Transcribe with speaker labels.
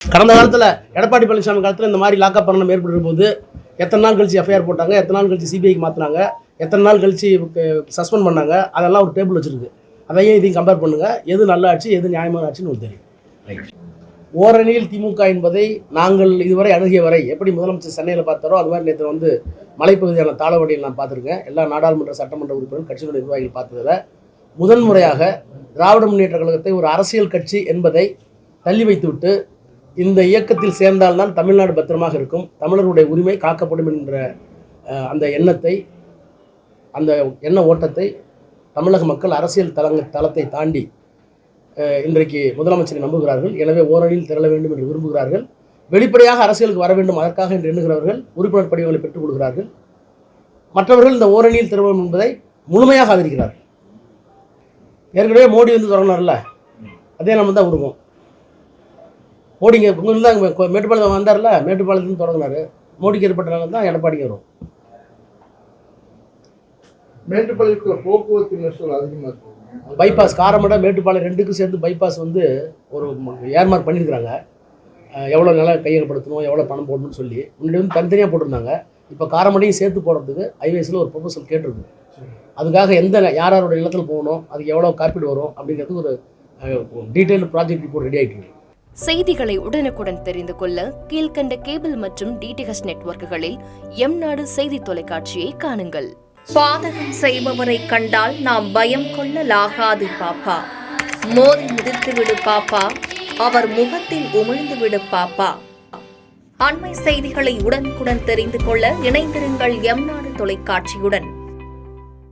Speaker 1: கடந்த காலத்தில் எடப்பாடி பழனிசாமி காலத்தில் இந்த மாதிரி லாக்அப் பண்ணணும் ஏற்படுற போது எத்தனை நாள் கழிச்சு எஃப்ஐஆர் போட்டாங்க, எத்தனை நாள் கழிச்சு சிபிஐக்கு மாற்றினாங்க, எத்தனை நாள் கழிச்சு சஸ்பெண்ட் பண்ணாங்க, அதெல்லாம் ஒரு டேபிள் வச்சுருக்கு. அதையும் இதையும் கம்பேர் பண்ணுங்கள். எது நல்ல ஆட்சி, எது நியாயமான ஆட்சின்னு ஒரு தெரியும். ஓரணியில் திமுக என்பதை நாங்கள் இதுவரை அணுகிய வரை எப்படி முதலமைச்சர் சென்னையில் பார்த்தாரோ அது மாதிரி நேற்று வந்து மலைப்பகுதியான தாளவாடியில் நான் பார்த்துருக்கேன். எல்லா நாடாளுமன்ற சட்டமன்ற உறுப்பினர்கள் கட்சிகளுடைய நிர்வாகிகள் பார்த்ததில் முதன்முறையாக திராவிட முன்னேற்ற கழகத்தை ஒரு அரசியல் கட்சி என்பதை தள்ளி வைத்துவிட்டு இந்த இயக்கத்தில் சேர்ந்தால்தான் தமிழ்நாடு பத்திரமாக இருக்கும், தமிழர்களுடைய உரிமை காக்கப்படும் என்ற அந்த எண்ணத்தை, அந்த எண்ண ஓட்டத்தை தமிழக மக்கள் அரசியல் தளத்தை தாண்டி இன்றைக்கு முதலமைச்சரை நம்புகிறார்கள். எனவே ஓரணியில் திரள வேண்டும் என்று விரும்புகிறார்கள். வெளிப்படையாக அரசியலுக்கு வர வேண்டும் அதற்காக என்று எண்ணுகிறவர்கள் உறுப்பினர் படிவங்களை பெற்றுக் கொள்கிறார்கள். மற்றவர்கள் இந்த ஓரணியில் திரளும் என்பதை முழுமையாக ஆதரிக்கிறார்கள். ஏற்கனவே மோடி வந்து தொடங்கினார்ல, அதே நம்ம தான் விடுவோம். மோடிங்க உங்களுக்கு தான் மேட்டுப்பாளையம் வந்தார்ல, மேட்டுப்பாளையத்துலேருந்து தொடங்கினார். மோடிக்கு ஏற்பட்ட தான் எடப்பாடிக்கு வரும்.
Speaker 2: மேட்டுப்பாளையத்தில் போக்குவரத்து நெரிசல் அதிகமாக இருக்கும்.
Speaker 1: பைபாஸ் காரமடை மேட்டுப்பாளையம் ரெண்டுக்கும் சேர்ந்து பைபாஸ் வந்து ஒரு ஏர்மார்க் பண்ணியிருக்கிறாங்க. எவ்வளோ நில கையகப்படுத்தணும், எவ்வளோ பணம் போடணும்னு சொல்லி முன்னாடி வந்து தனித்தனியாக போட்டிருந்தாங்க. இப்போ காரமடையும் சேர்த்து போடுறதுக்கு ஐவேஸில் ஒரு ப்ரொபோசல் கேட்டிருக்கு. அதுக்காக யாரோட இல்லத்தில் போகணும், அதுக்கு எவ்வளோ காப்பீடு வரும் அப்படிங்கிறதுக்கு ஒரு டீட்டெயில் ப்ராஜெக்ட் ரிப்போர்ட் ரெடி ஆகிட்டு இருக்கு.
Speaker 3: செய்திகளை உடனுக்குடன் தெரிந்து கொள்ள கீழ்கண்ட கேபிள் மற்றும் டிடிஹெச் நெட்வொர்க்குகளில் எம்நாடு செய்தி தொலைக்காட்சியை காணுங்கள்.
Speaker 4: பாதகம் செய்பவரை கண்டால் நாம் பயம் கொள்ளலாகாது பாப்பா. மோதி மிதித்து விடு பாப்பா, அவர் முகத்தில் உமிழ்ந்து விடு பாப்பா. அண்மை செய்திகளை உடனுக்குடன் தெரிந்து கொள்ள இணைந்திருங்கள் எம்நாடு தொலைக்காட்சியுடன்.